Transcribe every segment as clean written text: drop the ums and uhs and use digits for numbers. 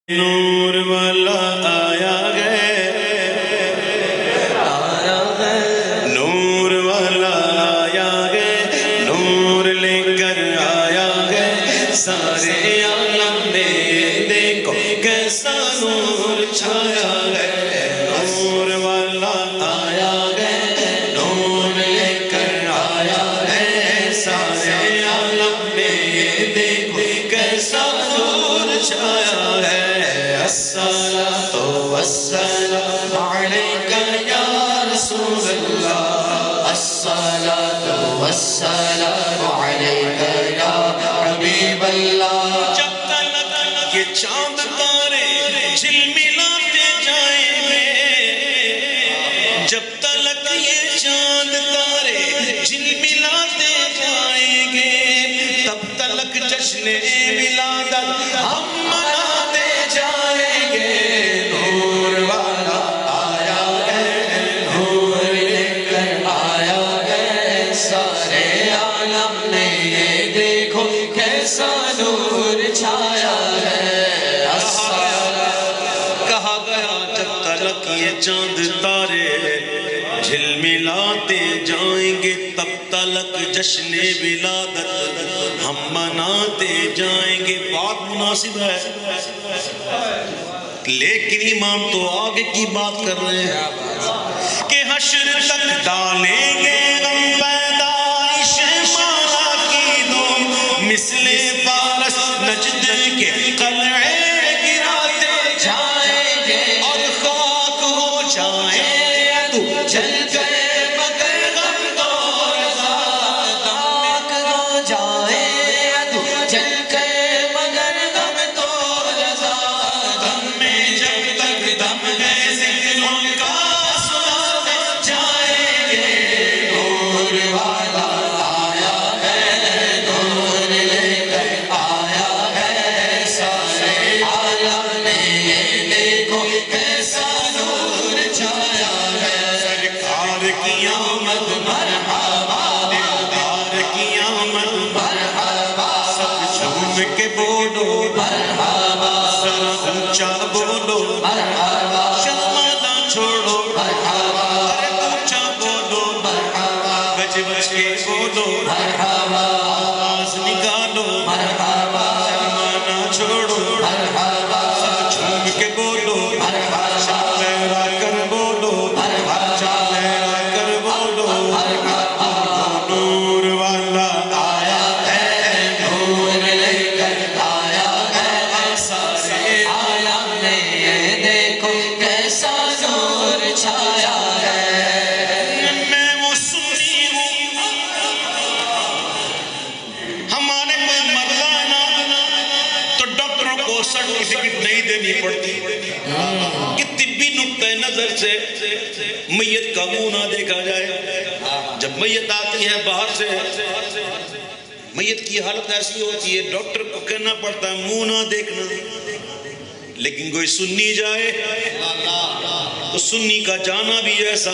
نور والا آیا گئے، نور والا آیا گئے، نور لے کر آیا گئے، سارے عالم میں دیکھو کیسا نور چھایا گئے، نور والا آیا گئے، نور لے کر آیا گئے، سارے عالم میں دیکھو کیسا نور چھایا ہے۔ الصلاة والسلام عليك يا رسول الله، الصلاة والسلام عليك يا حبيب الله۔ جب تک یہ چاند تارے جھلملاتے جائیں گے، جب تک یہ چاند تارے جھلملاتے جائیں گے، تب تک جشن ولادت ہم مناتے جائیں گے۔ نور والا آیا ہے، نور لے کر آیا ہے، سارے عالم میں یہ دیکھو کیسا نور چھایا ہے۔ کہا گیا جب تک یہ چاند تارے جھلملاتے جائیں گے، تب تک جشن ولادت ہم مناتے جائیں گے۔ بات مناسب ہے، لیکن امام تو آگے کی بات کر رہے ہیں کہ حشر تک ڈالیں گے غم پیدائش مالا کی دو، مثل فارس نجد کے قلعے گراتے جائیں گے، اور خاک ہو جائیں تو جل گئے مگر غم تو رضا، خاک ہو جائیں تو جل گئے مگر غم تو رضا، غم میں جب تک دم ہے ذکر ان کا سناتے جائیں گے۔ نور والا آیا ہے، نور لے کر آیا ہے، سارے عالم میں یہ دیکھو کیسا نور چھایا ہے۔ سرکار کی آمد مرحبا، دلدار کی آمد مرحبا، سب جھوم کے بولو مرحبا، ذرا اونچا بولو مرحبا، شمع نہ چھوڑو مرحبا، اونچا بولو مرحبا، بج بج کے بولو مرحبا، آواز نکالو مرحبا، شمع نہ چھوڑو مرحبا، سب جھوم کے بولو مرحبا، لہرا کر بولو مرحبا، لہرا کر بولو مرحبا۔ نور والا آیا ہے، نور لے کر آیا ہے، سارے عالم میں یہ دیکھو کیسا نور چھایا ہے۔ میں وہ سنی ہوں، ہمارے کوئی مرضا نا تو ڈاکٹروں کو سرٹیفکیٹ نہیں دینی پڑتی کہ طبی نقطۂ نظر سے میت کا منہ نہ دیکھا جائے۔ جب میت آتی ہے باہر سے، میت کی حالت ایسی ہوتی ہے ڈاکٹر کو کہنا پڑتا ہے منہ نہ دیکھنا، لیکن کوئی سنی جائے تو سنی کا جانا بھی ایسا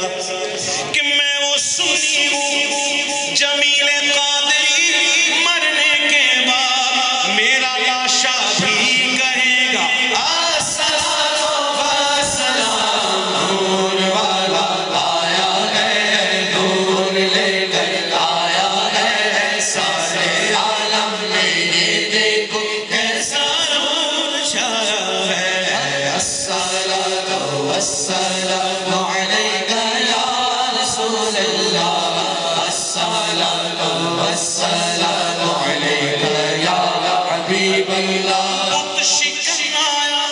کہ میں وہ سنی ہوں، جمیل قادری مرنے کے بعد میرا لاشا بھی کہے گا الصلاۃ والسلام۔ نور والا آیا ہے، نور لے کر آیا ہے، سارے عالم میں یہ دیکھو کیسا نور چھایا ہے۔ الصلاۃ والسلام علیک یا رسول اللہ، الصلاۃ والسلام علیک یا حبیب اللہ۔ بت شکن آیا،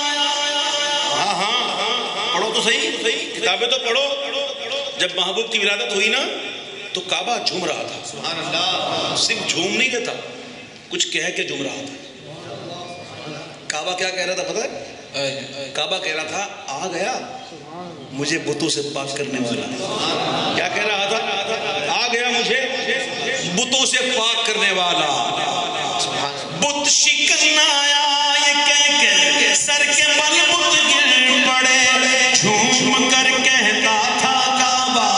ہاں ہاں پڑھو تو صحیح، کتابیں تو پڑھو۔ جب محبوب کی ولادت ہوئی نا تو کعبہ جھوم رہا تھا، سبحان اللہ، صرف جھوم نہیں دیتا، کچھ کہہ کے جھوم رہا تھا۔ کعبہ کیا کہہ رہا تھا پتہ ہے؟ کعبہ کہہ رہا تھا آ گیا مجھے بتوں سے پاک کرنے والا۔ کیا کہہ رہا تھا؟ آ گیا مجھے بتوں سے پاک کرنے والا۔ بت شکن آیا یہ کہہ کے سر کے بل بت گر پڑے، جھوم کر کہتا تھا کعبہ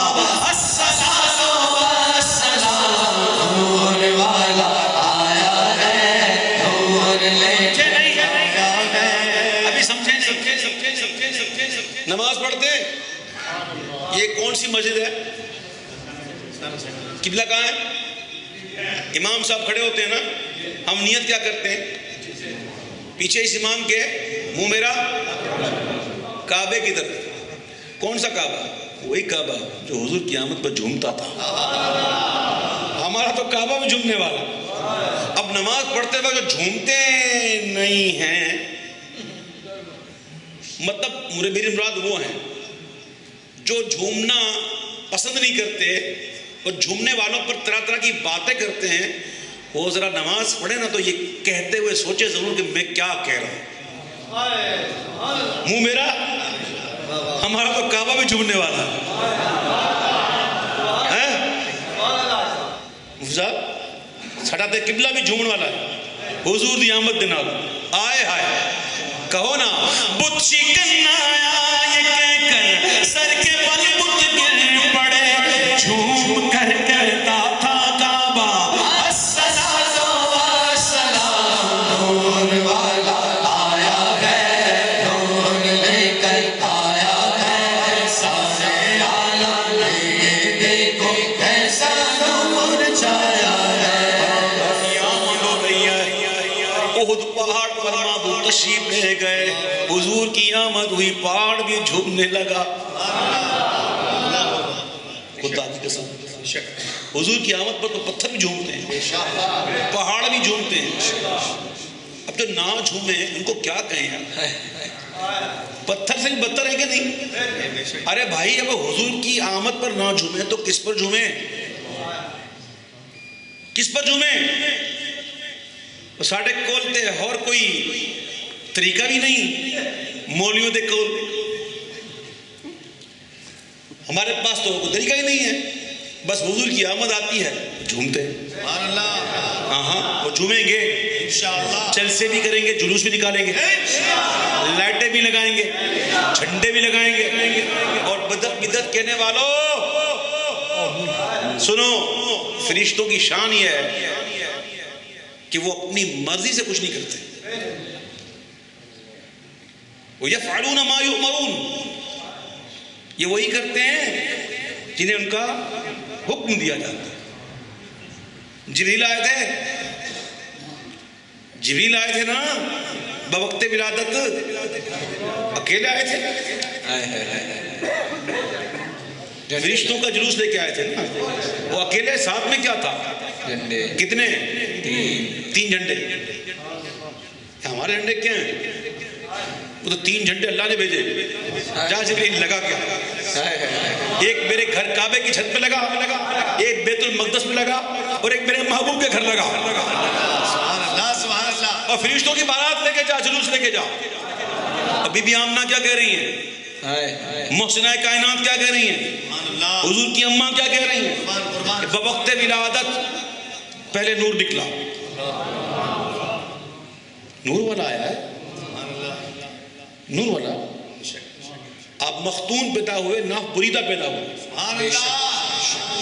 الصلاۃ والسلام۔ نور والا آیا ہے، نور لے کے آیا ہے۔ ابھی سمجھ نماز پڑھتے ہیں. یہ کون سی مسجد ہے؟ قبلہ کہاں ہے؟ امام صاحب کھڑے ہوتے ہیں نا, ہم نیت کیا کرتے ہیں؟ پیچھے اس امام کے منہ میرا کعبے کی طرف. کون سا کعبہ؟ وہی کعبہ جو حضور کی آمد پر جھومتا تھا. ہمارا تو کعبہ بھی جھومنے والا. اب نماز پڑھتے وقت جو جھومتے نہیں ہیں, مطلب میری مراد وہ ہیں جو جھومنا پسند نہیں کرتے اور جھومنے والوں پر طرح طرح کی باتیں کرتے ہیں. وہ ذرا نماز پڑھے نا تو یہ کہتے ہوئے سوچے ضرور کہ میں کیا کہہ رہا ہوں. منہ میرا, ہمارا تو کعبہ بھی جھومنے والا ہے. صاحب ساڈا تے قبلہ بھی جھومن والا ہے. حضور دی آمد دے نال آئے ہائے کہو نا, بت شکن آیا یہ کہہ کر سر کے بل بت گر پڑے, جھوم کر کرتا تھا کعبہ الصلاۃ والسلام. نور والا آیا ہے, نور لے کر آیا ہے, سارے عالم میں دیکھو کیسا نور چھایا ہے. آمد ہو رہی ہے, احد پہاڑ پر معبود تشریف لے گئے. حضور کی آمد ہوئی, پہاڑ بھی جھومنے لگا. خدا کی قسم, حضور کی آمد پر تو پتھر بھی جھومتے ہیں, پہاڑ بھی جھومتے ہیں. اب جو نہ جھومے ان کو کیا کہیں یار, پتھر سے بھی بدتر ہے کہ نہیں؟ ارے بھائی اب حضور کی آمد پر نہ جھومے تو کس پر جھومے؟ کس پر جھومے؟ ساڑھے کول تے اور کوئی طریقہ بھی نہیں. مولیوں دے کول ہمارے پاس تو کوئی طریقہ ہی نہیں ہے. بس حضور کی آمد آتی ہے جھومتے ہیں. ہاں وہ جھومیں گے انشاءاللہ, جلسے بھی کریں گے, جلوس بھی نکالیں گے, لائٹیں بھی لگائیں گے, جھنڈے بھی لگائیں گے. اور بدعت کہنے والوں سنو, فرشتوں کی شان یہ ہے کہ وہ اپنی مرضی سے کچھ نہیں کرتے. وَيَفْعَلُونَ مَا يُؤْمَرُونَ, یہ وہی کرتے ہیں جنہیں ان کا حکم دیا جاتا ہے. جبریل آئے تھے نا بوقت ولادت, اکیلے آئے تھے. فرشتوں کا جلوس لے کے آئے تھے نا, وہ اکیلے, ساتھ میں کیا تھا؟ کتنے؟ 3 جھنڈے. ہمارے جھنڈے کیا ہیں؟ وہ تو 3 جھنڈے اللہ نے بھیجے. جہاں جبریل لگا کیا, ایک میرے گھر کعبے کی چھت پہ لگا, ایک بیت المقدس میں لگا, اور ایک میرے محبوب کے گھر لگا. اور فرشتوں کی بارات لے کے جا, جلوس لے کے جا. ابھی بھی آمنہ کیا کہہ رہی ہیں؟ محسنہ کائنات کیا کہہ رہی ہیں؟ حضور کی اماں کیا کہہ رہی ہیں؟ کہ بوقت ولادت پہلے نور نکلا. نور والا آیا ہے, نور والا. آپ مختون پیدا ہوئے, ناف بریدہ پیدا ہوئے.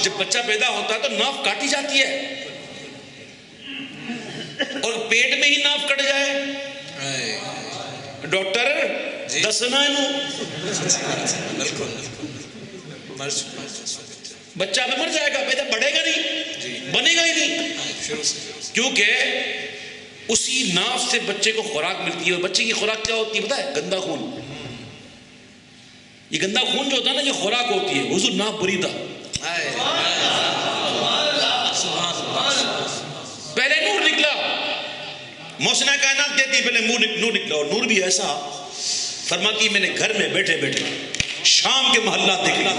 جب بچہ پیدا ہوتا ہے تو ناف کاٹی جاتی ہے, اور پیٹ میں ہی ناف کٹ جائے ڈاکٹر دسنا انہوں, بچہ میں مر جائے گا, پیدا بڑھے گا نہیں, بنے گا ہی نہیں. کیونکہ اسی ناف سے بچے کو خوراک ملتی ہے. اور بچے کی خوراک کیا ہوتی ہے پتہ ہے؟ گندا خون. یہ گندا خون جو ہوتا ہے نا, یہ خوراک ہوتی ہے. حضور ناف بریدہ, پہلے نور نکلا. محسنہ کائنات کہتی ہے پہلے نور نکلا, اور نور بھی ایسا, فرماتی میں نے گھر میں بیٹھے بیٹھے شام کے محلات دیکھا.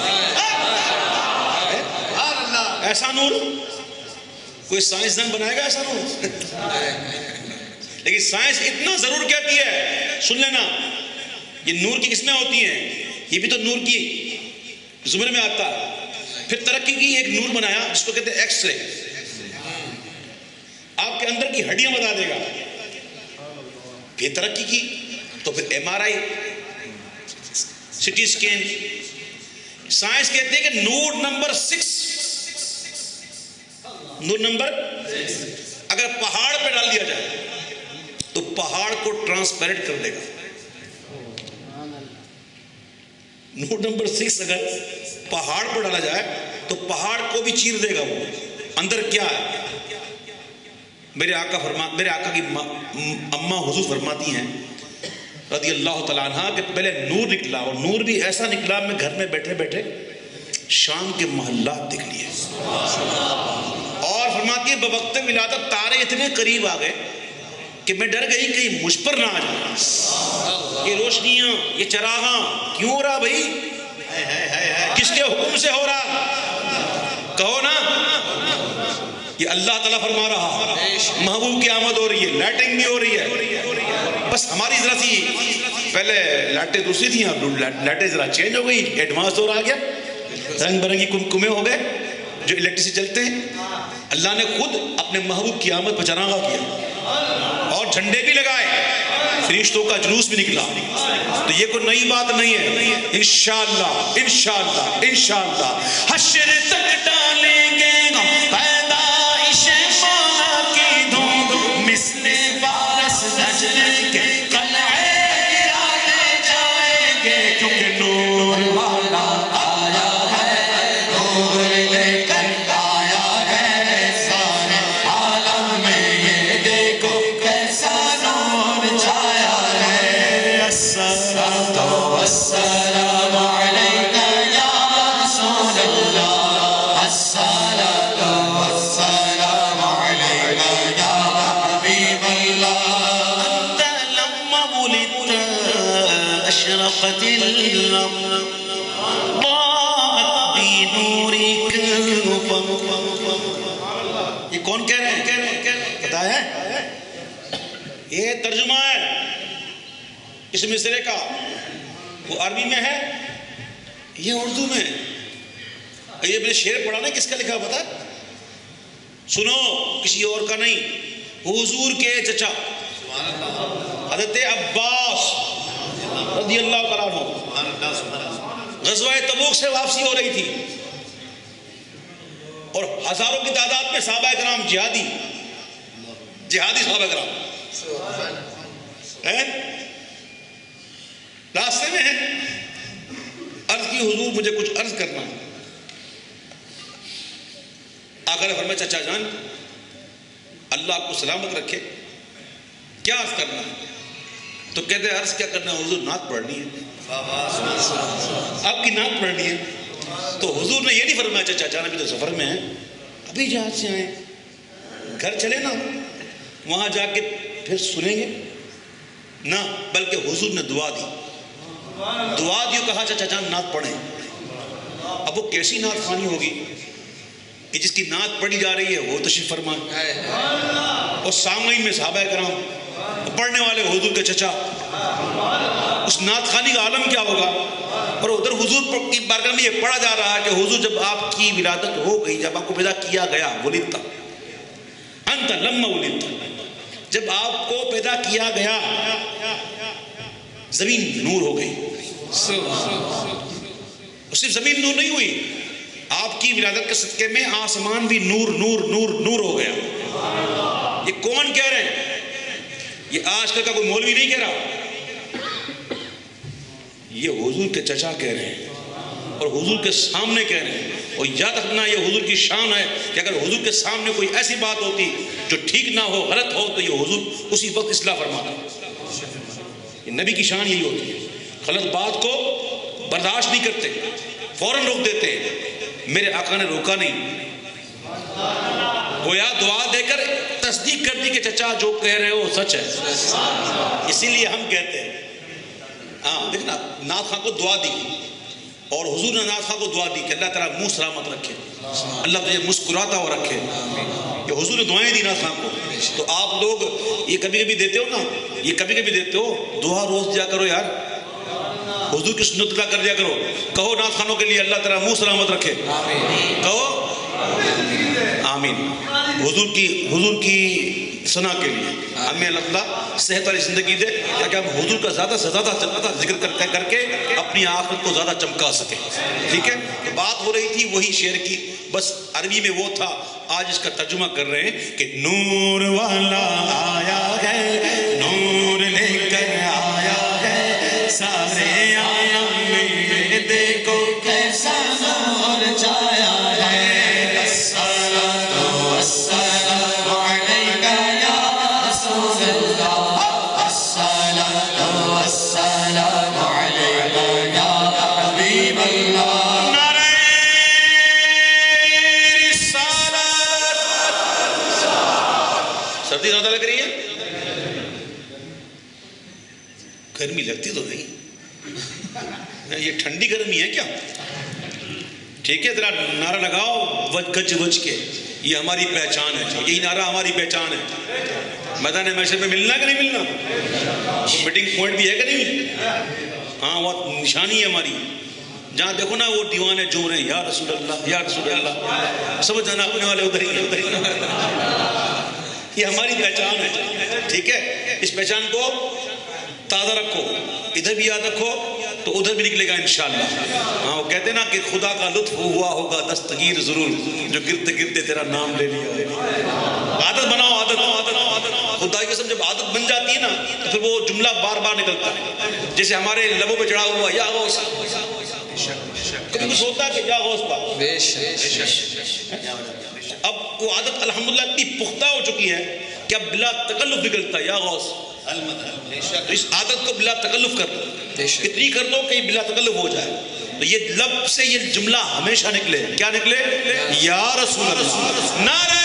ایسا نور کوئی سائنسدان بنائے گا ایسا نور؟ لیکن سائنس اتنا ضرور کہتی ہے, سن لینا, یہ نور کی قسمیں ہوتی ہیں. یہ بھی تو نور کی زمرے میں آتا ہے. پھر ترقی کی, ایک نور بنایا جس کو کہتے ہیں ایکس رے. آپ کے اندر کی ہڈیاں بتا دے گا. پھر ترقی کی تو پھر MRI, سٹی اسکین. سائنس کہتے ہیں کہ نور نمبر 6, نور نمبر اگر پہاڑ پہ ڈال دیا جائے تو پہاڑ کو ٹرانسپیرنٹ کر دے گا. نوٹ نمبر 6 اگر پہاڑ پر ڈالا جائے تو پہاڑ کو بھی چیر دے گا وہ. اندر کیا ہے؟ میرے آقا کی اماں حضور فرماتی ہیں رضی اللہ تعالیٰ عنہ کہ پہلے نور نکلا، اور نور بھی ایسا نکلا میں گھر میں بیٹھے بیٹھے شام کے محلات دیکھ لیے. اور فرماتی ہے بوقت ولادت تارے اتنے قریب آ گئے کہ میں ڈر گئی کہیں مجھ پر نہ آ جائے. یہ روشنیاں، یہ چراغاں کیوں ہو رہا بھائی؟ کس کے حکم سے ہو رہا؟ کہو نا. یہ اللہ تعالیٰ فرما رہا، محبوب کی آمد ہو رہی ہے، لائٹنگ بھی ہو رہی ہے. بس ہماری ذرا سی پہلے لائٹیں دوسری تھیں، اب لائٹیں ذرا چینج ہو گئی، ایڈوانس دور آ گیا، رنگ برنگی کمکمے ہو گئے جو الیکٹرسٹی چلتے ہیں. اللہ نے خود اپنے محبوب کی آمد پہ چراغاں کیا اور جھنڈے بھی لگائے، فرشتوں کا جلوس بھی نکلا. تو یہ کوئی نئی بات نہیں ہے. انشاءاللہ انشاءاللہ انشاءاللہ حشر تک ڈالیں گے پیدائش مولا کی دھوم، مثل وارث زجر کے قلعے گراتے جائیں گے، کیونکہ نور والا آیا ہے، نور لے کر آیا ہے سارے عالم میں، یہ دیکھو کیسا نور چھایا ہے. الصلاۃ والسلام علیک یا رسول اللہ، الصلاۃ والسلام علیک یا حبیب اللہ. انت لما ولدت اشرقت الارض ضاءت بنورک الافق. یہ کون کہہ رہے ہیں؟ پتہ ہے؟ یہ ترجمہ ہے اس مصرے کا. وہ عربی میں ہے، یہ اردو میں. یہ میں نے شعر پڑھا نا، کس کا لکھا پتا؟ سنو، کسی اور کا نہیں، حضور کے چچا حضرت عباس رضی اللہ تعالیٰ عنہ. غزوہ تبوک سے واپسی ہو رہی تھی اور ہزاروں کی تعداد میں صحابہ کرام جہادی صحابہ کرام راستے میں ہیں. عرض کی حضور مجھے کچھ عرض کرنا ہے. آقا نے فرمایا چچا جان اللہ آپ کو سلامت رکھے، کیا عرض کرنا ہے؟ تو کہتے ہیں عرض کیا کرنا ہے حضور، نعت پڑھنی ہے، آپ کی نعت پڑھنی ہے. تو حضور نے یہ نہیں فرمایا چچا جان ابھی تو سفر میں ہیں، ابھی جہاز سے آئے، گھر چلے نا وہاں جا کے پھر سنیں گے نہ، بلکہ حضور نے دعا دی کہا چچا جان نعت پڑھیں. اب وہ کیسی نعت خوانی ہوگی کہ جس کی نعت پڑھی جا رہی ہے وہ تشریف فرمائے، اور سامعین میں صحابہ کرام، پڑھنے والے حضور کے چچا. اس نعت خوانی کا عالم کیا ہوگا؟ اور ادھر حضور کی بارگاہ میں یہ پڑھا جا رہا ہے کہ حضور جب آپ کی ولادت ہو گئی، جب آپ کو پیدا کیا گیا، ولدت انت لما ولدت، جب آپ کو پیدا کیا گیا زمین نور ہو گئی. صرف زمین نور نہیں ہوئی، آپ کی ولادت کے صدقے میں آسمان بھی نور نور نور نور ہو گیا. یہ کون کہہ رہے ہیں؟ یہ آج کل کا کوئی مولوی نہیں کہہ رہا، یہ حضور کے چچا کہہ رہے ہیں اور حضور کے سامنے کہہ رہے ہیں. اور یاد رکھنا یہ حضور کی شان ہے کہ اگر حضور کے سامنے کوئی ایسی بات ہوتی جو ٹھیک نہ ہو، غلط ہو، تو یہ حضور اسی وقت اصلاح فرماتا. یہ نبی کی شان یہی ہوتی ہے، غلط بات کو برداشت نہیں کرتے، فوراً روک دیتے. میرے آقا نے روکا نہیں، گویا دعا دے کر تصدیق کر دی کہ چچا جو کہہ رہے ہو سچ ہے. اسی لیے ہم کہتے ہیں، ہاں دیکھنا، نعت خواں کو دعا دی اور حضور نے نعت خواں کو دعا دی کہ اللہ تعالیٰ منہ سلامت رکھے، اللہ تجھے مسکراتا ہوا رکھے. کہ حضور نے دعائیں دی نعت خواں کو. تو آپ لوگ یہ کبھی کبھی دیتے ہو نا، یہ کبھی کبھی دیتے ہو، دعا روز دیا کرو یار، حضور کی سنت کا کر دیا کرو. کہو نعت خوانوں کے لیے اللہ تعالیٰ منہ سلامت رکھے، کہو آمین. حضور کی ثنا کے لیے ہمیں اللہ صحت والی زندگی دے تاکہ ہم حضور کا زیادہ سے زیادہ ذکر کر کے اپنی آخرت کو زیادہ چمکا سکیں. ٹھیک ہے، تو بات ہو رہی تھی وہی شعر کی، بس عربی میں وہ تھا. آج اس کا ترجمہ کر رہے ہیں کہ نور والا آیا ہے، نور لے کر آیا ہے، سارے عالم میں گرمی لگتی تو نہیں, یہ ٹھنڈی گرمی ہے کیا؟ ٹھیک ہے, ذرا نعرہ لگاؤ گج وج کے, یہ ہماری پہچان ہے, یہی نعرہ ہماری پہچان ہے. میدان محشر میں ملنا کہ نہیں ملنا؟ میٹنگ پوائنٹ بھی ہے کہ نہیں؟ ہاں, وہ نشانی ہے ہماری. جہاں دیکھو نا وہ دیوانے جھوم رہے ہیں, یا رسول اللہ یا رسول اللہ, سمجھ جانا اپنے والے ادھر ہی. یہ ہماری پہچان ہے. ٹھیک ہے, اس پہچان کو تازہ رکھو, ادھر بھی یاد رکھو تو ادھر بھی نکلے گا انشاءاللہ. ہاں, وہ کہتے ہیں نا کہ خدا کا لطف ہوا ہوگا دستگیر ضرور, جو گرتے گرتے تیرا نام لے لیا. عادت بناؤ, عادت. خدا کی قسم جب عادت بن جاتی ہے نا تو پھر وہ جملہ بار بار نکلتا ہے. جیسے ہمارے لبوں پہ چڑھا ہوا یا غوث, کبھی کچھ ہوتا ہے کہ یا غوث پاک. اب وہ عادت الحمدللہ اتنی پختہ ہو چکی ہے کہ اب بلا تکلف نکلتا ہے یا غوث. اس عادت کو بلا تکلف کر دو, اتنی کر دو کہ بلا تکلف ہو جائے. تو یہ لب سے یہ جملہ ہمیشہ نکلے, کیا نکلے؟ یا رسول اللہ. نعرہ